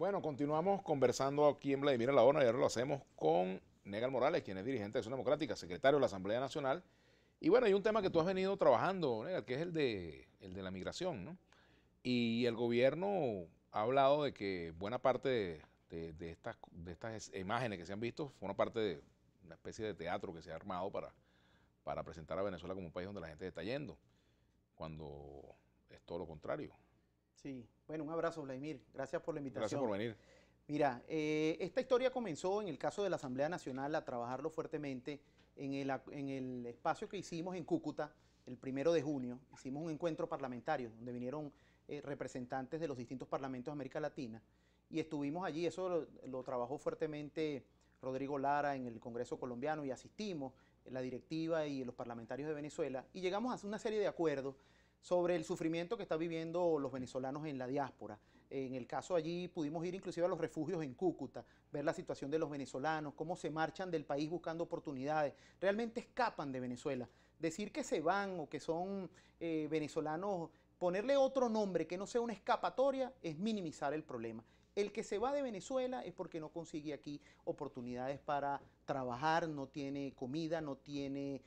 Bueno, continuamos conversando aquí en Vladimir a la ONU y ahora lo hacemos con Negal Morales, quien es dirigente de Acción Democrática, secretario de la Asamblea Nacional. Y bueno, hay un tema que tú has venido trabajando, Negal, que es el de la migración, ¿no? Y el gobierno ha hablado de que buena parte de estas imágenes que se han visto forma parte de una especie de teatro que se ha armado para presentar a Venezuela como un país donde la gente está yendo, cuando es todo lo contrario. Sí, bueno, un abrazo, Vladimir. Gracias por la Gracias por invitación. venir. Mira, esta historia comenzó en el caso de la Asamblea Nacional a trabajarlo fuertemente en el espacio que hicimos en Cúcuta el 1 de junio. Hicimos un encuentro parlamentario donde vinieron representantes de los distintos parlamentos de América Latina y estuvimos allí. Eso lo trabajó fuertemente Rodrigo Lara en el Congreso colombiano y asistimos la directiva y los parlamentarios de Venezuela y llegamos a una serie de acuerdos sobre el sufrimiento que están viviendo los venezolanos en la diáspora. En el caso allí pudimos ir inclusive a los refugios en Cúcuta, ver la situación de los venezolanos, cómo se marchan del país buscando oportunidades, realmente escapan de Venezuela. Decir que se van o que son venezolanos, ponerle otro nombre que no sea una escapatoria es minimizar el problema. El que se va de Venezuela es porque no consigue aquí oportunidades para trabajar, no tiene comida, no tiene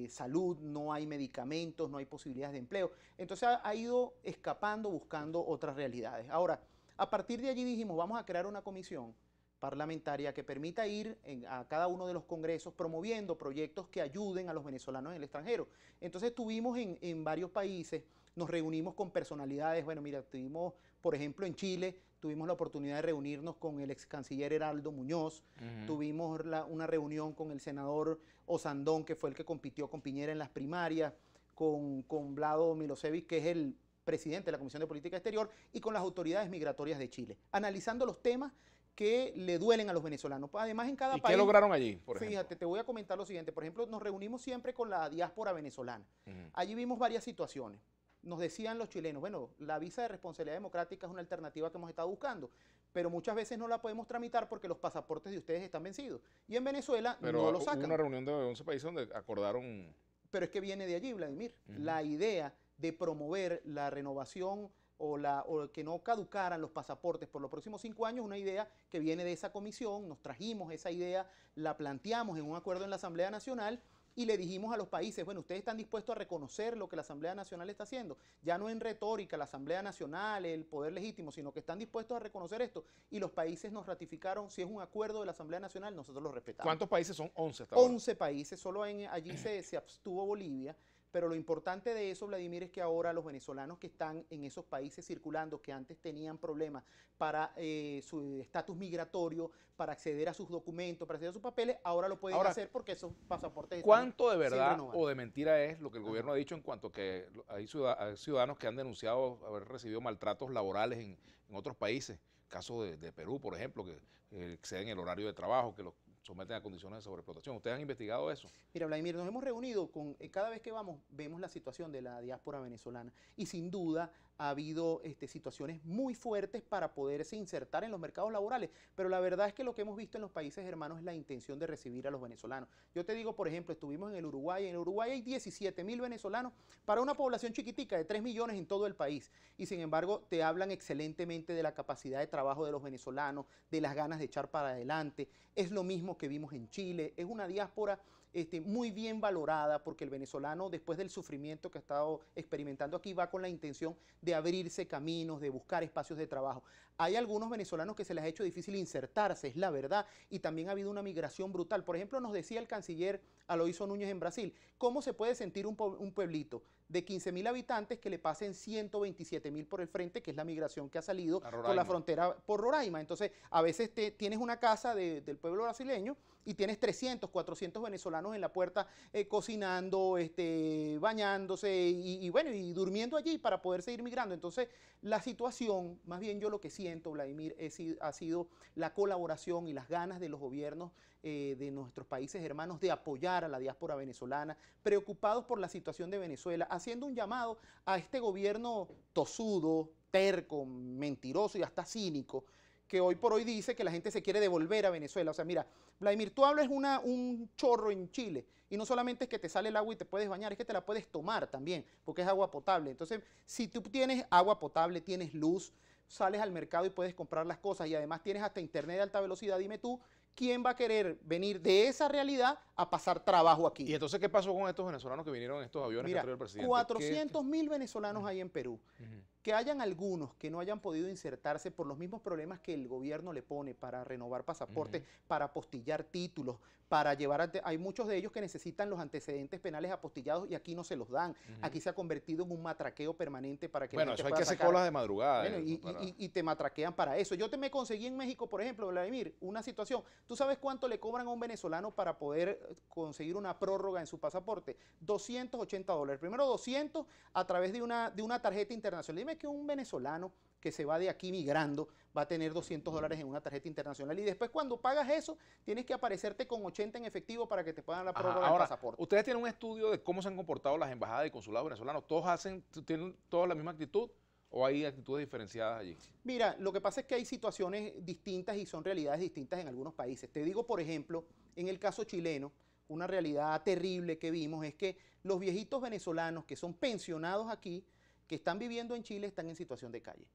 salud, no hay medicamentos, no hay posibilidades de empleo. Entonces ha ido escapando, buscando otras realidades. Ahora, a partir de allí dijimos, vamos a crear una comisión parlamentaria que permita ir a cada uno de los congresos promoviendo proyectos que ayuden a los venezolanos en el extranjero. Entonces estuvimos en varios países, nos reunimos con personalidades, bueno, mira, tuvimos, por ejemplo, en Chile, tuvimos la oportunidad de reunirnos con el ex canciller Heraldo Muñoz, tuvimos una reunión con el senador Osandón, que fue el que compitió con Piñera en las primarias, con Vlado Milosevic, que es el presidente de la Comisión de Política Exterior, y con las autoridades migratorias de Chile, analizando los temas que le duelen a los venezolanos. Además, en cada ¿Y qué país, lograron allí, por ejemplo? fíjate, te voy a comentar lo siguiente. Por ejemplo, nos reunimos siempre con la diáspora venezolana. Ujú. Allí vimos varias situaciones. Nos decían los chilenos, bueno, la visa de responsabilidad democrática es una alternativa que hemos estado buscando, pero muchas veces no la podemos tramitar porque los pasaportes de ustedes están vencidos. Y en Venezuela no Pero lo hubo una sacan. reunión de 11 países donde acordaron. Pero es que viene de allí, Vladimir. Ujú. La idea de promover la renovación o que no caducaran los pasaportes por los próximos 5 años, una idea que viene de esa comisión. Nos trajimos esa idea, la planteamos en un acuerdo en la Asamblea Nacional y le dijimos a los países, bueno, ustedes están dispuestos a reconocer lo que la Asamblea Nacional está haciendo, ya no en retórica, la Asamblea Nacional, el poder legítimo, sino que están dispuestos a reconocer esto, y los países nos ratificaron. Si es un acuerdo de la Asamblea Nacional, nosotros lo respetamos. ¿Cuántos países son? 11 hasta ahora. 11 países, solo allí se abstuvo Bolivia, pero lo importante de eso, Vladimir, es que ahora los venezolanos que están en esos países circulando, que antes tenían problemas para su estatus migratorio, para acceder a sus documentos, para acceder a sus papeles, ahora lo pueden Ahora, hacer porque esos pasaportes están ¿cuánto de sin verdad renovar. o de mentira es lo que el Ajá. gobierno ha dicho en cuanto a que hay ciudadanos que han denunciado haber recibido maltratos laborales en otros países? Caso de Perú, por ejemplo, que exceden el horario de trabajo, que los someten a condiciones de sobreexplotación. ¿Ustedes han investigado eso? Mira, Vladimir, nos hemos reunido con, cada vez que vamos, vemos la situación de la diáspora venezolana y sin duda ha habido situaciones muy fuertes para poderse insertar en los mercados laborales, pero la verdad es que lo que hemos visto en los países hermanos es la intención de recibir a los venezolanos. Yo te digo, por ejemplo, estuvimos en el Uruguay hay 17.000 venezolanos para una población chiquitica de 3 millones en todo el país, y sin embargo te hablan excelentemente de la capacidad de trabajo de los venezolanos, de las ganas de echar para adelante. Es lo mismo que vimos en Chile, es una diáspora muy bien valorada, porque el venezolano, después del sufrimiento que ha estado experimentando aquí, va con la intención de abrirse caminos, de buscar espacios de trabajo. Hay algunos venezolanos que se les ha hecho difícil insertarse, es la verdad, y también ha habido una migración brutal. Por ejemplo, nos decía el canciller Aloysio Núñez en Brasil, ¿cómo se puede sentir un pueblito de 15.000 habitantes que le pasen 127.000 por el frente, que es la migración que ha salido por la frontera por Roraima? Entonces, a veces tienes una casa del pueblo brasileño y tienes 300, 400 venezolanos en la puerta cocinando, bañándose bueno, y durmiendo allí para poder seguir migrando. Entonces, la situación, más bien yo lo que siento, Vladimir, ha sido la colaboración y las ganas de los gobiernos de nuestros países hermanos de apoyar a la diáspora venezolana, preocupados por la situación de Venezuela, haciendo un llamado a este gobierno tosudo, terco, mentiroso y hasta cínico, que hoy por hoy dice que la gente se quiere devolver a Venezuela. O sea, mira, Vladimir, tú hablas un chorro en Chile y no solamente es que te sale el agua y te puedes bañar, es que te la puedes tomar también, porque es agua potable. Entonces, si tú tienes agua potable, tienes luz, sales al mercado y puedes comprar las cosas y además tienes hasta internet de alta velocidad, dime tú, ¿quién va a querer venir de esa realidad a pasar trabajo aquí? ¿Y entonces qué pasó con estos venezolanos que vinieron en estos aviones que Mira, trajo el presidente? 400.000 venezolanos hay en Perú. Ujú. Que hayan algunos que no hayan podido insertarse por los mismos problemas que el gobierno le pone para renovar pasaportes, para apostillar títulos, para llevar... Hay muchos de ellos que necesitan los antecedentes penales apostillados y aquí no se los dan. Aquí se ha convertido en un matraqueo permanente para que Bueno, la gente eso hay pueda que hacer sacar... colas de madrugada. Bueno, y te matraquean para eso. Yo me conseguí en México, por ejemplo, Vladimir, una situación. ¿Tú sabes cuánto le cobran a un venezolano para poder conseguir una prórroga en su pasaporte? $280. Primero 200 a través de una tarjeta internacional. Dime que un venezolano que se va de aquí migrando va a tener $200 en una tarjeta internacional y después cuando pagas eso tienes que aparecerte con 80 en efectivo para que te puedan la prórroga del Ahora, pasaporte. ustedes tienen un estudio de cómo se han comportado las embajadas y consulados venezolanos. ¿Tienen todos la misma actitud o hay actitudes diferenciadas allí? Mira, lo que pasa es que hay situaciones distintas y son realidades distintas en algunos países. Te digo, por ejemplo, en el caso chileno, una realidad terrible que vimos es que los viejitos venezolanos que son pensionados aquí, que están viviendo en Chile, están en situación de calle.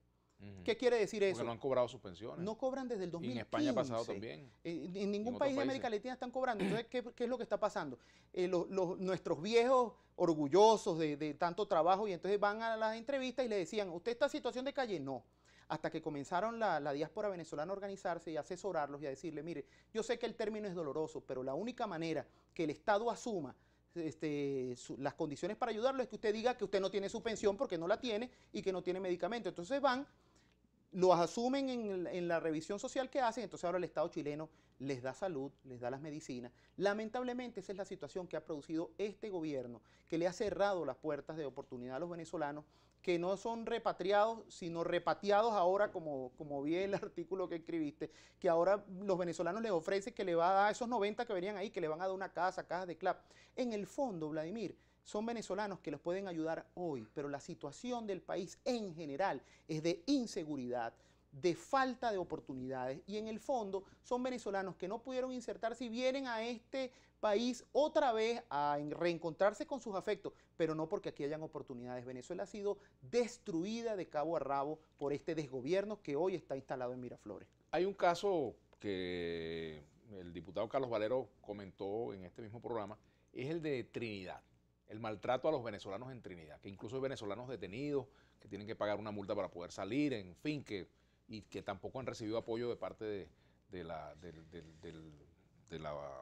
¿Qué quiere decir eso? Porque no han cobrado sus pensiones. No cobran desde el 2015. Y en España ha pasado también. En ningún país de América Latina están cobrando. Entonces, ¿qué es lo que está pasando? Nuestros viejos orgullosos de tanto trabajo y entonces van a las entrevistas y le decían, ¿usted está en situación de calle? No. Hasta que comenzaron la diáspora venezolana a organizarse y a asesorarlos y a decirle, mire, yo sé que el término es doloroso, pero la única manera que el Estado asuma las condiciones para ayudarlo es que usted diga que usted no tiene su pensión porque no la tiene y que no tiene medicamento. Entonces van, los asumen en la revisión social que hacen, entonces ahora el Estado chileno les da salud, les da las medicinas. Lamentablemente esa es la situación que ha producido este gobierno, que le ha cerrado las puertas de oportunidad a los venezolanos, que no son repatriados, sino repatriados ahora, como vi el artículo que escribiste, que ahora los venezolanos les ofrecen que le va a dar a esos 90 que venían ahí, que le van a dar una casa, cajas de CLAP. En el fondo, Vladimir, son venezolanos que los pueden ayudar hoy, pero la situación del país en general es de inseguridad, de falta de oportunidades y en el fondo son venezolanos que no pudieron insertarse y vienen a este país otra vez a reencontrarse con sus afectos, pero no porque aquí hayan oportunidades. Venezuela ha sido destruida de cabo a rabo por este desgobierno que hoy está instalado en Miraflores. Hay un caso que el diputado Carlos Valero comentó en este mismo programa, es el de Trinidad. El maltrato a los venezolanos en Trinidad, que incluso hay venezolanos detenidos que tienen que pagar una multa para poder salir, en fin, y que tampoco han recibido apoyo de parte de la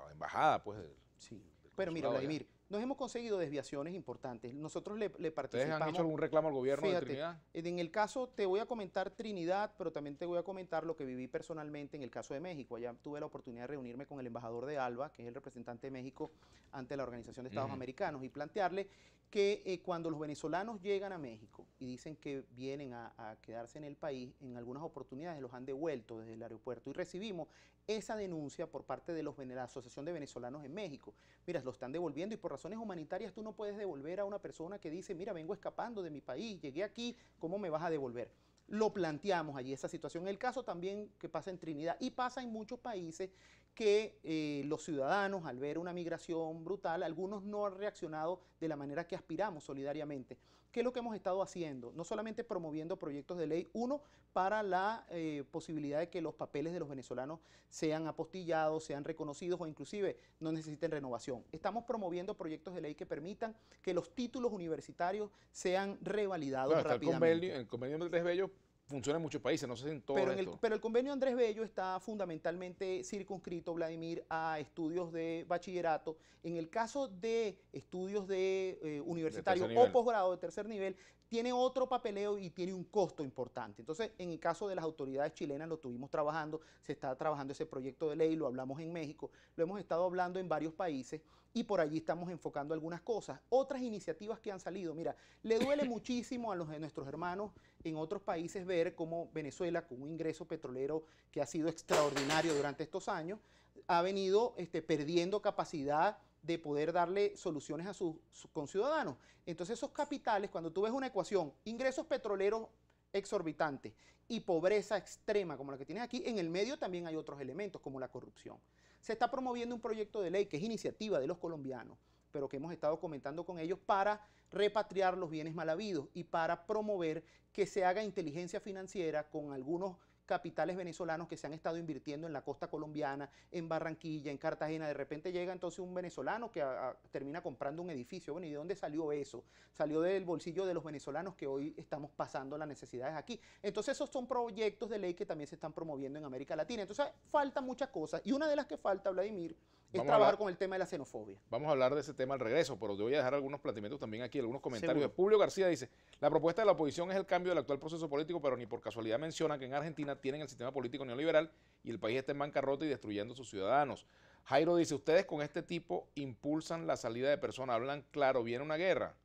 embajada, pues. Sí, pero mira, Vladimir, nos hemos conseguido desviaciones importantes. Nosotros le participamos. ¿Ustedes han hecho algún reclamo al gobierno de Trinidad? En el caso, te voy a comentar Trinidad, pero también te voy a comentar lo que viví personalmente en el caso de México. Allá tuve la oportunidad de reunirme con el embajador de ALBA, que es el representante de México ante la Organización de Estados Americanos, y plantearle que cuando los venezolanos llegan a México y dicen que vienen a quedarse en el país, en algunas oportunidades los han devuelto desde el aeropuerto y recibimos esa denuncia por parte de la Asociación de Venezolanos en México. Mira, lo están devolviendo y por razones humanitarias tú no puedes devolver a una persona que dice, mira, vengo escapando de mi país, llegué aquí, ¿cómo me vas a devolver? Lo planteamos allí, esa situación. En el caso también que pasa en Trinidad y pasa en muchos países que los ciudadanos, al ver una migración brutal, algunos no han reaccionado de la manera que aspiramos solidariamente. ¿Qué es lo que hemos estado haciendo? No solamente promoviendo proyectos de ley, uno, para la posibilidad de que los papeles de los venezolanos sean apostillados, sean reconocidos o inclusive no necesiten renovación. Estamos promoviendo proyectos de ley que permitan que los títulos universitarios sean revalidados rápidamente. El convenio de Andrés Bello funciona en muchos países, no sé si en todo esto. Pero el convenio Andrés Bello está fundamentalmente circunscrito, Vladimir, a estudios de bachillerato. En el caso de estudios de universitarios o posgrado de tercer nivel, tiene otro papeleo y tiene un costo importante. Entonces, en el caso de las autoridades chilenas lo tuvimos trabajando, se está trabajando ese proyecto de ley, lo hablamos en México, lo hemos estado hablando en varios países y por allí estamos enfocando algunas cosas. Otras iniciativas que han salido, mira, le duele muchísimo a los de nuestros hermanos en otros países ver cómo Venezuela, con un ingreso petrolero que ha sido extraordinario durante estos años, ha venido perdiendo capacidad de poder darle soluciones a sus conciudadanos. Entonces esos capitales, cuando tú ves una ecuación, ingresos petroleros exorbitantes y pobreza extrema como la que tienes aquí, en el medio también hay otros elementos como la corrupción. Se está promoviendo un proyecto de ley que es iniciativa de los colombianos, pero que hemos estado comentando con ellos para repatriar los bienes mal habidos y para promover que se haga inteligencia financiera con algunos capitales venezolanos que se han estado invirtiendo en la costa colombiana, en Barranquilla, en Cartagena. De repente llega entonces un venezolano que termina comprando un edificio. Bueno, ¿y de dónde salió eso? Salió del bolsillo de los venezolanos que hoy estamos pasando las necesidades aquí. Entonces esos son proyectos de ley que también se están promoviendo en América Latina. Entonces faltan muchas cosas y una de las que falta, Vladimir, es trabajar con el tema de la xenofobia. Vamos a hablar de ese tema al regreso, pero te voy a dejar algunos planteamientos también aquí, algunos comentarios. Seguro. De Publio García dice, la propuesta de la oposición es el cambio del actual proceso político, pero ni por casualidad menciona que en Argentina tienen el sistema político neoliberal y el país está en bancarrota y destruyendo a sus ciudadanos. Jairo dice, ustedes con este tipo impulsan la salida de personas, hablan claro, viene una guerra.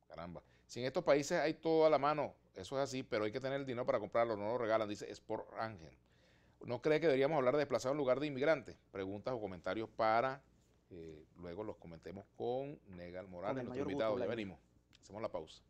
Caramba, si en estos países hay todo a la mano, eso es así, pero hay que tener el dinero para comprarlo, no lo regalan, dice Sport Ángel. ¿No cree que deberíamos hablar de desplazados en lugar de inmigrantes? Preguntas o comentarios para luego los comentemos con Negal Morales, nuestro invitado. Ya venimos. Hacemos la pausa.